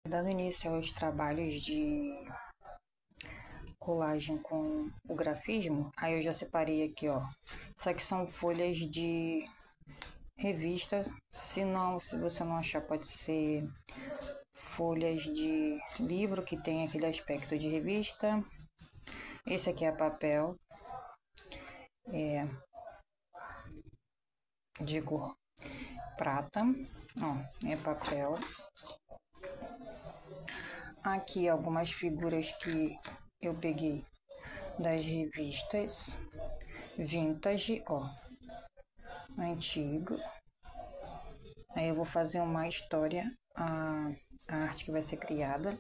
Dando início aos trabalhos de colagem com o grafismo, aí eu já separei aqui, ó. Só que são folhas de revista, se você não achar, pode ser folhas de livro que tem aquele aspecto de revista. Esse aqui é papel, de cor prata, ó, é papel. Aqui algumas figuras que eu peguei das revistas vintage, ó, antigo. Aí eu vou fazer uma história, a arte que vai ser criada.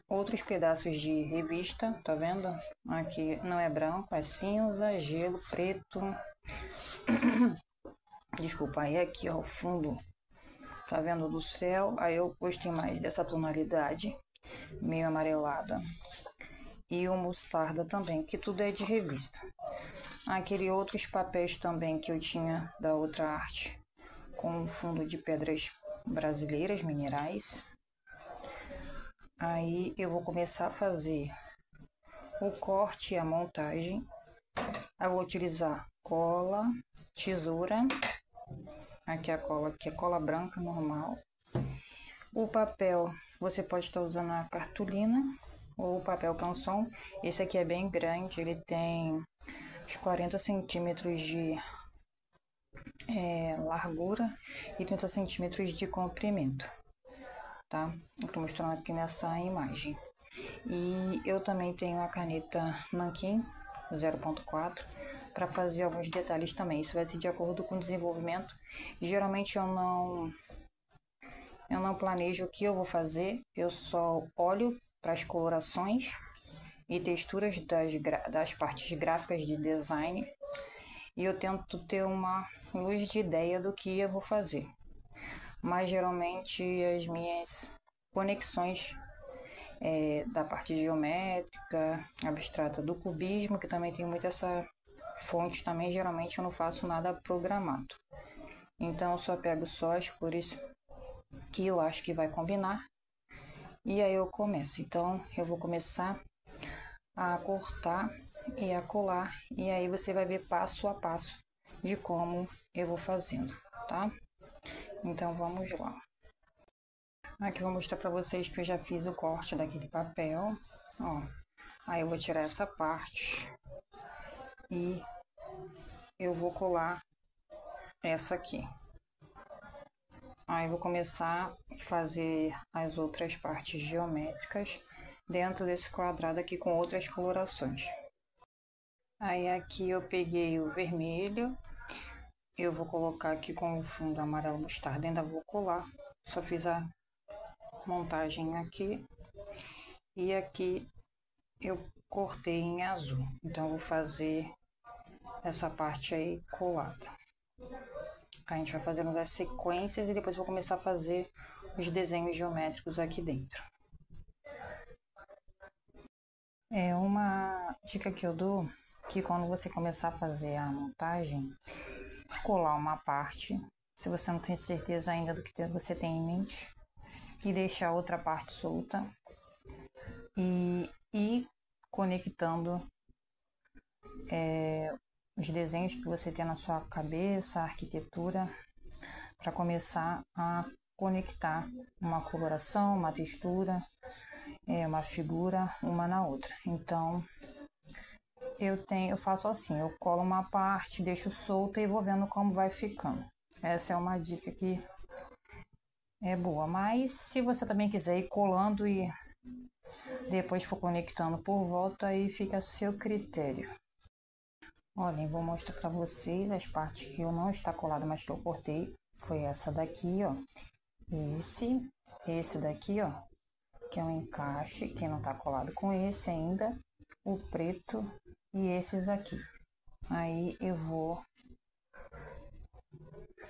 Outros pedaços de revista, tá vendo? Aqui não é branco, é cinza, gelo, preto. Desculpa, aí aqui ó, o fundo, tá vendo, do céu. Aí eu gostei mais dessa tonalidade, meio amarelada. E o mostarda também, que tudo é de revista. Aquele outros papéis também que eu tinha da outra arte, com fundo de pedras brasileiras, minerais. Aí eu vou começar a fazer o corte e a montagem. Eu vou utilizar cola, tesoura. Aqui a cola, que é cola branca normal. O papel, você pode estar usando a cartolina ou o papel canson. Esse aqui é bem grande, ele tem uns 40 centímetros de largura e 30 centímetros de comprimento, tá? Eu tô mostrando aqui nessa imagem. E eu também tenho a caneta Nankin 0.4 para fazer alguns detalhes também. Isso vai ser de acordo com o desenvolvimento. Geralmente eu não planejo o que eu vou fazer, eu só olho para as colorações e texturas das partes gráficas de design e eu tento ter uma luz de ideia do que eu vou fazer. Mas geralmente as minhas conexões da parte geométrica, abstrata, do cubismo, que também tem muito essa fonte também, geralmente eu não faço nada programado. Então eu só pego só as cores que eu acho que vai combinar e aí eu começo. Então eu vou começar a cortar e a colar e aí você vai ver passo a passo de como eu vou fazendo, tá? Então vamos lá. Aqui eu vou mostrar para vocês que eu já fiz o corte daquele papel, ó. Aí eu vou tirar essa parte e eu vou colar essa aqui. Aí eu vou começar a fazer as outras partes geométricas dentro desse quadrado aqui com outras colorações. Aí aqui eu peguei o vermelho, eu vou colocar aqui com o fundo amarelo mostarda, ainda vou colar. Só fiz a montagem aqui e aqui eu cortei em azul, então eu vou fazer essa parte aí colada. A gente vai fazendo as sequências e depois vou começar a fazer os desenhos geométricos aqui dentro. É uma dica que eu dou, que quando você começar a fazer a montagem, colar uma parte, se você não tem certeza ainda do que você tem em mente, e deixar a outra parte solta e ir conectando os desenhos que você tem na sua cabeça, a arquitetura, para começar a conectar uma coloração, uma textura, uma figura, uma na outra. Então eu faço assim, eu colo uma parte, deixo solta e vou vendo como vai ficando. Essa é uma dica que é boa, mas se você também quiser ir colando e depois for conectando por volta, aí fica a seu critério. Olha, vou mostrar para vocês as partes que eu não está colada, mas que eu cortei. Foi essa daqui, ó. Esse daqui, ó, que é um encaixe, que não tá colado com esse ainda. O preto e esses aqui. Aí eu vou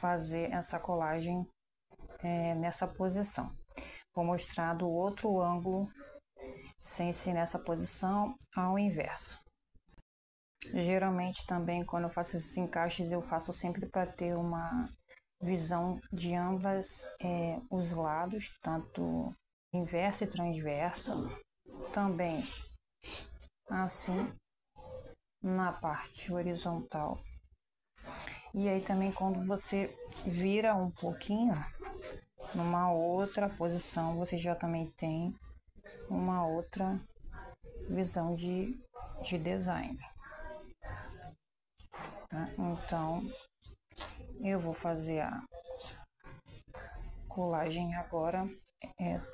fazer essa colagem nessa posição. Vou mostrar do outro ângulo, sem ser nessa posição, ao inverso. Geralmente também quando eu faço esses encaixes eu faço sempre para ter uma visão de ambas os lados, tanto inversa e transversa, também assim na parte horizontal. E aí também quando você vira um pouquinho numa outra posição, você já também tem uma outra visão de design, tá? Então eu vou fazer a colagem agora.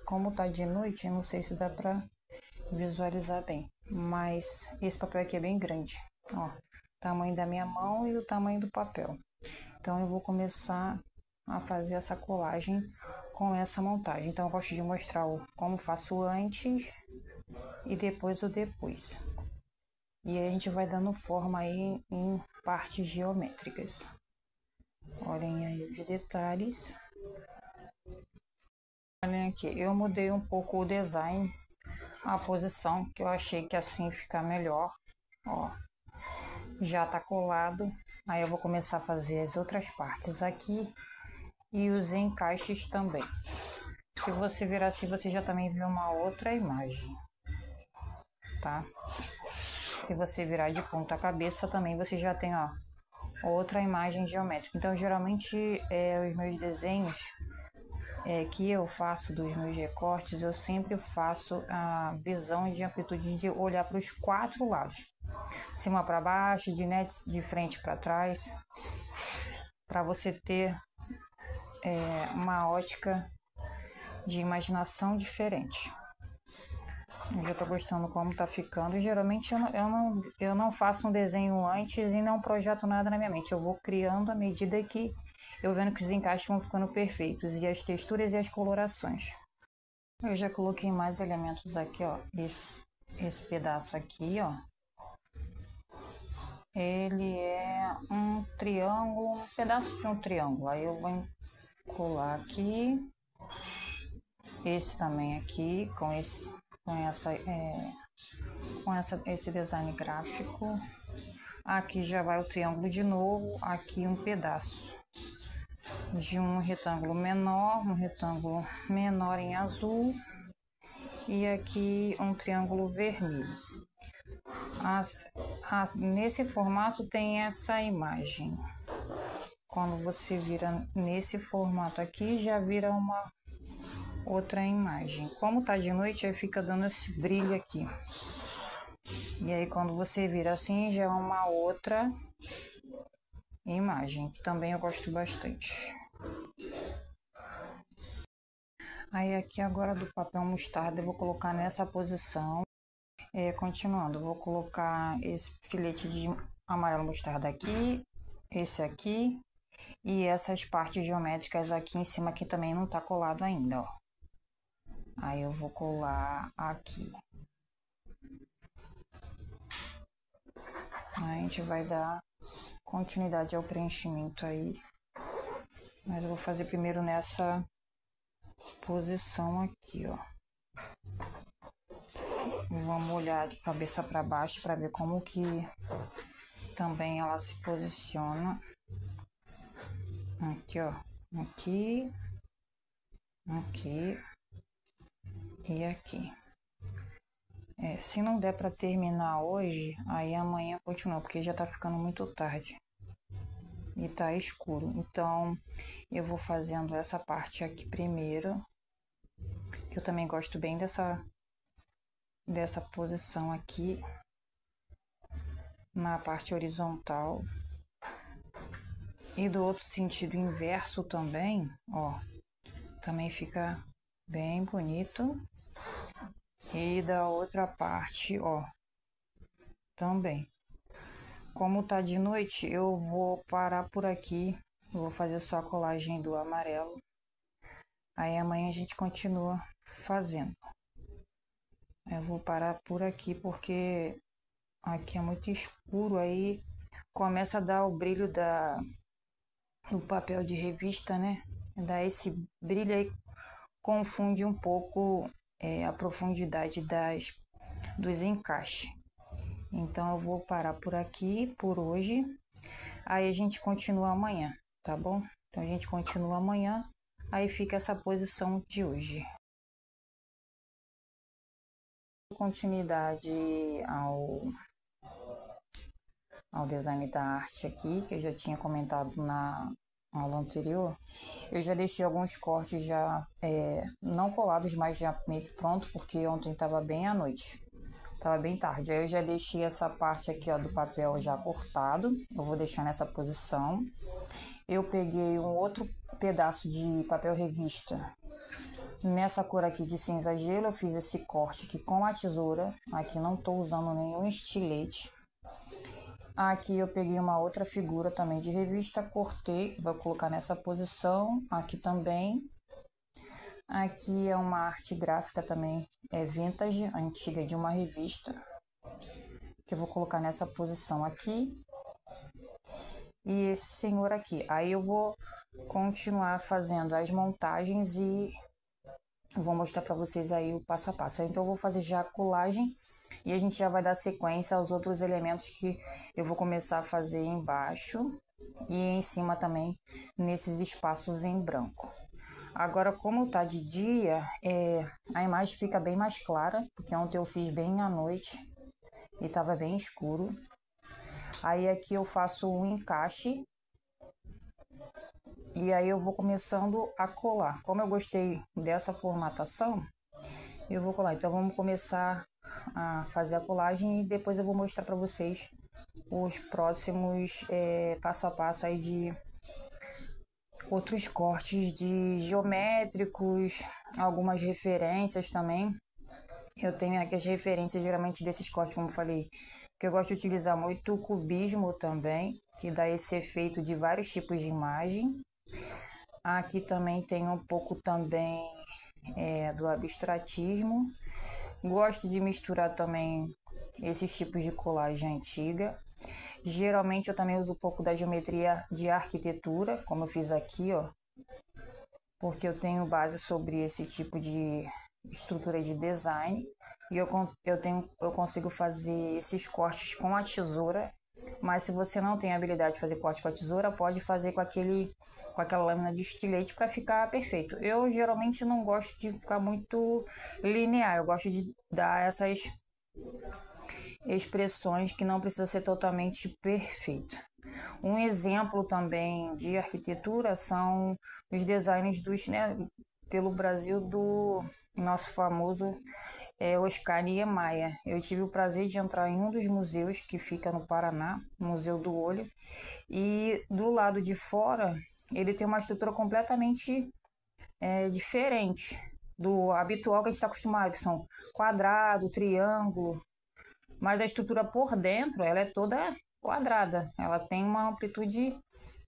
Como tá de noite, eu não sei se dá para visualizar bem, mas esse papel aqui é bem grande, ó, tamanho da minha mão e o tamanho do papel. Então eu vou começar a fazer essa colagem com essa montagem. Então eu gosto de mostrar como faço antes e depois o depois. E aí a gente vai dando forma aí em partes geométricas. Olhem aí os detalhes. Olhem aqui, eu mudei um pouco o design, a posição, que eu achei que assim fica melhor. Ó, já tá colado. Aí eu vou começar a fazer as outras partes aqui e os encaixes também. Se você virar assim, você já também viu uma outra imagem, tá? Se você virar de ponta cabeça também você já tem, ó, outra imagem geométrica. Então geralmente os meus desenhos que eu faço dos meus recortes, eu sempre faço a visão de amplitude de olhar para os 4 lados, cima para baixo, de frente para trás, para você ter uma ótica de imaginação diferente. Eu já tô gostando como tá ficando. Geralmente eu não faço um desenho antes e não projeto nada na minha mente. Eu vou criando à medida que eu vendo que os encaixes vão ficando perfeitos, e as texturas e as colorações. Eu já coloquei mais elementos aqui, ó. Esse pedaço aqui, ó, ele é um triângulo, um pedaço de um triângulo. Aí eu vou colar aqui. Esse também aqui, com esse design gráfico. Aqui já vai o triângulo de novo. Aqui um pedaço de um retângulo menor em azul, e aqui um triângulo vermelho. Nesse formato tem essa imagem. Quando você vira nesse formato aqui, já vira uma outra imagem. Como tá de noite, aí fica dando esse brilho aqui. E aí quando você vira assim, já é uma outra imagem, que também eu gosto bastante. Aí aqui agora do papel mostarda eu vou colocar nessa posição. Continuando, eu vou colocar esse filete de amarelo mostarda aqui, esse aqui, e essas partes geométricas aqui em cima que também não tá colado ainda, ó. Aí eu vou colar aqui. Aí a gente vai dar continuidade ao preenchimento aí. Mas eu vou fazer primeiro nessa posição aqui, ó. Vamos olhar de cabeça para baixo para ver como que também ela se posiciona. Aqui, ó. Aqui. Aqui. E aqui. Se não der para terminar hoje, aí amanhã continua, porque já tá ficando muito tarde e tá escuro. Então eu vou fazendo essa parte aqui primeiro, que eu também gosto bem dessa posição aqui na parte horizontal, e do outro sentido inverso também, ó, também fica bem bonito. E da outra parte, ó, também. Como tá de noite, eu vou parar por aqui. Eu vou fazer só a colagem do amarelo. Aí amanhã a gente continua fazendo. Eu vou parar por aqui porque aqui é muito escuro. Aí começa a dar o brilho do papel de revista, né? Dá esse brilho aí, confunde um pouco a profundidade dos encaixes. Então eu vou parar por aqui por hoje. Aí a gente continua amanhã, tá bom? Então a gente continua amanhã. Aí fica essa posição de hoje. continuidade ao design da arte aqui, que eu já tinha comentado na aula anterior. Eu já deixei alguns cortes já não colados, mas já meio que pronto, porque ontem estava bem à noite, estava bem tarde. Aí eu já deixei essa parte aqui, ó, do papel já cortado, eu vou deixar nessa posição. Eu peguei um outro pedaço de papel revista nessa cor aqui de cinza gelo, eu fiz esse corte aqui com a tesoura. Aqui não estou usando nenhum estilete. Aqui eu peguei uma outra figura também de revista, cortei, que vou colocar nessa posição. Aqui também. Aqui é uma arte gráfica também, vintage, antiga, de uma revista, que eu vou colocar nessa posição aqui. E esse senhor aqui. Aí eu vou continuar fazendo as montagens e vou mostrar para vocês aí o passo a passo. Então eu vou fazer já a colagem e a gente já vai dar sequência aos outros elementos que eu vou começar a fazer embaixo e em cima também, nesses espaços em branco. Agora, como tá de dia, a imagem fica bem mais clara, porque ontem eu fiz bem à noite e tava bem escuro. Aí aqui eu faço um encaixe e aí eu vou começando a colar. Como eu gostei dessa formatação, eu vou colar. Então vamos começar a fazer a colagem e depois eu vou mostrar para vocês os próximos passo a passo aí de outros cortes de geométricos, algumas referências também. Eu tenho aqui as referências geralmente desses cortes, como eu falei, que eu gosto de utilizar muito o cubismo também, que dá esse efeito de vários tipos de imagem. Aqui também tem um pouco também do abstratismo. Gosto de misturar também esses tipos de colagem antiga. Geralmente eu também uso um pouco da geometria de arquitetura, como eu fiz aqui, ó, porque eu tenho base sobre esse tipo de estrutura de design e eu consigo fazer esses cortes com a tesoura. Mas se você não tem a habilidade de fazer corte com a tesoura, pode fazer com aquela lâmina de estilete para ficar perfeito. Eu geralmente não gosto de ficar muito linear, eu gosto de dar essas expressões que não precisa ser totalmente perfeito. Um exemplo também de arquitetura são os designs pelo Brasil do nosso famoso Oscar Niemeyer. Eu tive o prazer de entrar em um dos museus que fica no Paraná, Museu do Olho, e do lado de fora ele tem uma estrutura completamente diferente do habitual que a gente está acostumado, que são quadrado, triângulo, mas a estrutura por dentro ela é toda quadrada, ela tem uma amplitude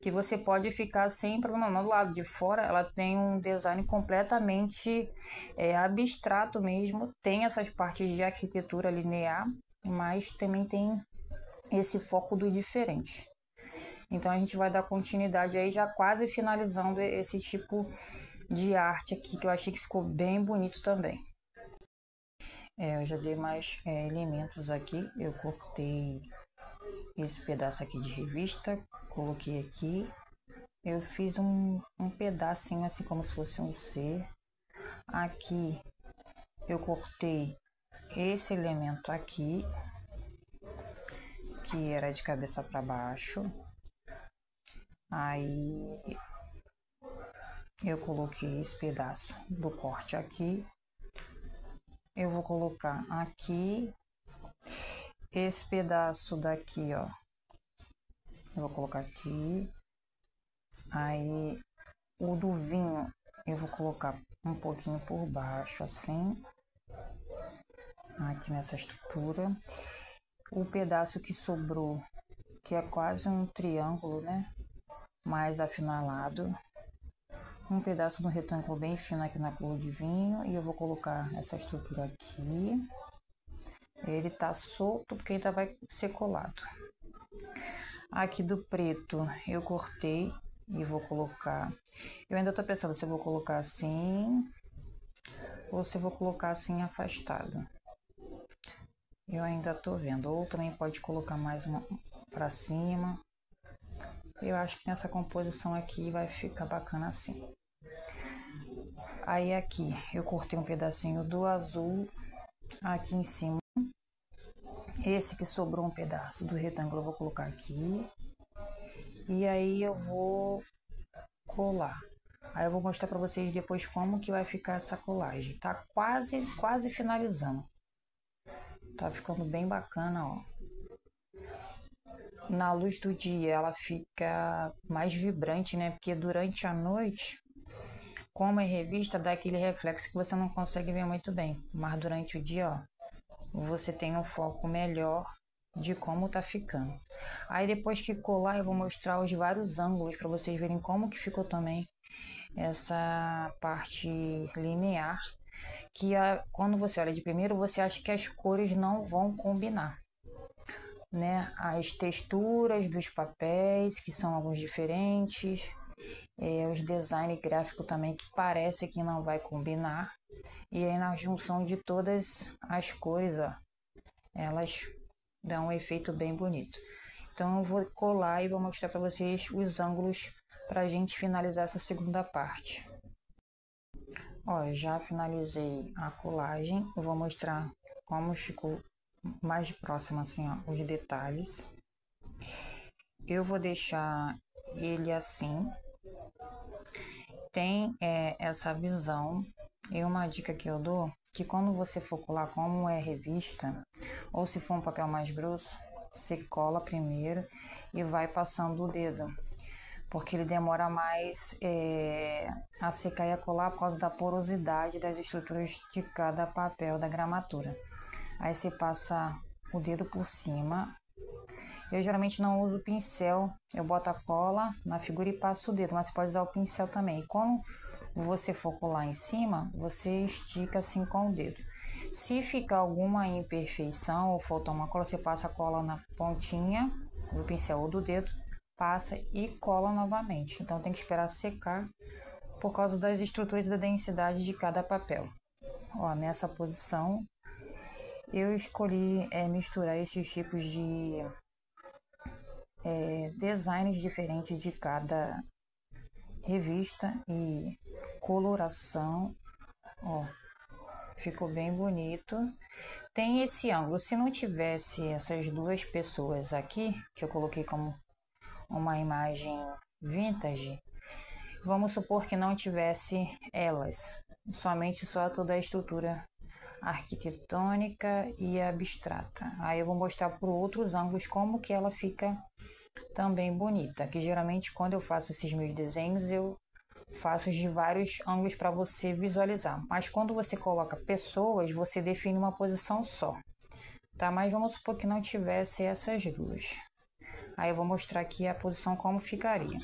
que você pode ficar sem problema. Do lado de fora ela tem um design completamente abstrato mesmo, tem essas partes de arquitetura linear, mas também tem esse foco do diferente. Então a gente vai dar continuidade aí, já quase finalizando esse tipo de arte aqui, que eu achei que ficou bem bonito também. Eu já dei mais elementos aqui, eu cortei esse pedaço aqui de revista, coloquei aqui, eu fiz um pedacinho assim como se fosse um C. Aqui eu cortei esse elemento aqui, que era de cabeça para baixo. Aí eu coloquei esse pedaço do corte aqui. Eu vou colocar aqui esse pedaço daqui, ó. Eu vou colocar aqui. Aí o do vinho eu vou colocar um pouquinho por baixo, assim. Aqui nessa estrutura. O pedaço que sobrou, que é quase um triângulo, né? Mais afinalado. Um pedaço do retângulo bem fino aqui na cor de vinho. E eu vou colocar essa estrutura aqui. Ele tá solto porque ainda vai ser colado. Aqui do preto eu cortei e vou colocar. Eu ainda tô pensando se eu vou colocar assim ou se eu vou colocar assim afastado. Eu ainda tô vendo. Ou também pode colocar mais uma pra cima. Eu acho que nessa composição aqui vai ficar bacana assim. Aí aqui eu cortei um pedacinho do azul aqui em cima. Esse que sobrou um pedaço do retângulo eu vou colocar aqui. E aí eu vou colar. Aí eu vou mostrar para vocês depois como que vai ficar essa colagem. Tá quase finalizando. Tá ficando bem bacana, ó. Na luz do dia ela fica mais vibrante, né? Porque durante a noite, como é revista, dá aquele reflexo que você não consegue ver muito bem. Mas durante o dia, ó, você tem um foco melhor de como tá ficando. Aí depois que colar, eu vou mostrar os vários ângulos para vocês verem como que ficou também essa parte linear, que quando você olha de primeiro, você acha que as cores não vão combinar, né? As texturas dos papéis, que são alguns diferentes, os design gráfico também, que parece que não vai combinar, e aí na junção de todas as cores, ó, elas dão um efeito bem bonito. Então eu vou colar e vou mostrar para vocês os ângulos para a gente finalizar essa segunda parte. Ó, já finalizei a colagem. Eu vou mostrar como ficou mais próximo assim, ó, os detalhes. Eu vou deixar ele assim. Tem essa visão. E uma dica que eu dou, que quando você for colar, como é revista, ou se for um papel mais grosso, você cola primeiro e vai passando o dedo, porque ele demora mais a secar e a colar por causa da porosidade das estruturas de cada papel da gramatura. Aí você passa o dedo por cima. Eu geralmente não uso pincel, eu boto a cola na figura e passo o dedo, mas você pode usar o pincel também. E quando você for colar em cima, você estica assim com o dedo. Se ficar alguma imperfeição ou faltar uma cola, você passa a cola na pontinha do pincel ou do dedo, passa e cola novamente. Então tem que esperar secar por causa das estruturas e da densidade de cada papel. Ó, nessa posição eu escolhi misturar esses tipos de designs diferentes de cada revista e coloração. Ó, ficou bem bonito. Tem esse ângulo. Se não tivesse essas duas pessoas aqui, que eu coloquei como uma imagem vintage, vamos supor que não tivesse elas, somente só toda a estrutura arquitetônica e abstrata. Aí eu vou mostrar por outros ângulos como que ela fica também bonita, que geralmente quando eu faço esses meus desenhos eu faço de vários ângulos para você visualizar, mas quando você coloca pessoas, você define uma posição só, tá? Mas vamos supor que não tivesse essas duas. Aí eu vou mostrar aqui a posição como ficaria.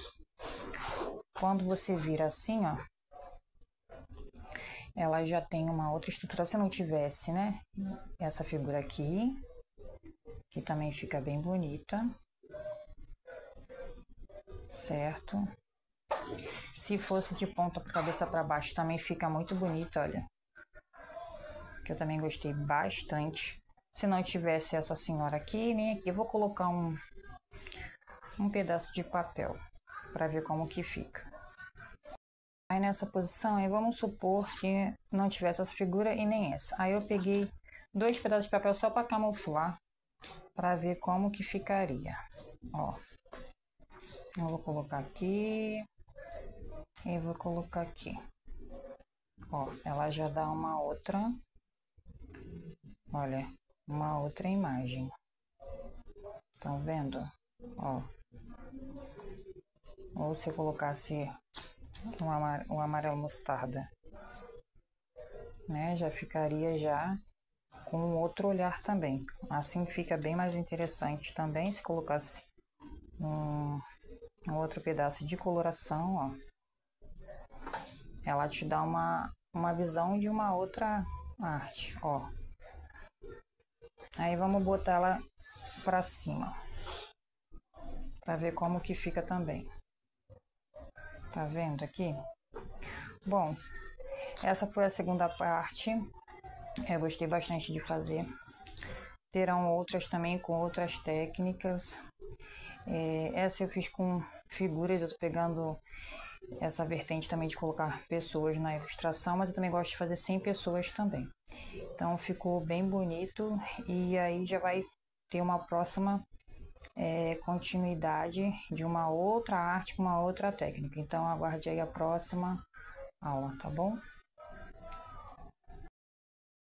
Quando você vira assim, ó, ela já tem uma outra estrutura. Se não tivesse, né, essa figura aqui, que também fica bem bonita, certo? Se fosse de ponta por cabeça para baixo, também fica muito bonito, olha. Que eu também gostei bastante. Se não tivesse essa senhora aqui, nem aqui, eu vou colocar um pedaço de papel para ver como que fica. Aí nessa posição, aí vamos supor que não tivesse essa figura e nem essa. Aí eu peguei 2 pedaços de papel só para camuflar, para ver como que ficaria. Ó, eu vou colocar aqui e vou colocar aqui. Ó, ela já dá uma outra, olha, uma outra imagem. Estão vendo? Ó, ou se eu colocasse um amarelo mostarda, né, já ficaria já com um outro olhar também. Assim fica bem mais interessante também se colocasse um outro pedaço de coloração, ó. Ela te dá uma visão de uma outra arte, ó. Aí vamos botar ela pra cima, pra ver como que fica também. Tá vendo aqui? Bom, essa foi a segunda parte. Eu gostei bastante de fazer. Terão outras também com outras técnicas. Essa eu fiz com figuras. Eu tô pegando essa vertente também de colocar pessoas na ilustração, mas eu também gosto de fazer sem pessoas também. Então ficou bem bonito e aí já vai ter uma próxima continuidade de uma outra arte com uma outra técnica. Então aguarde aí a próxima aula, tá bom?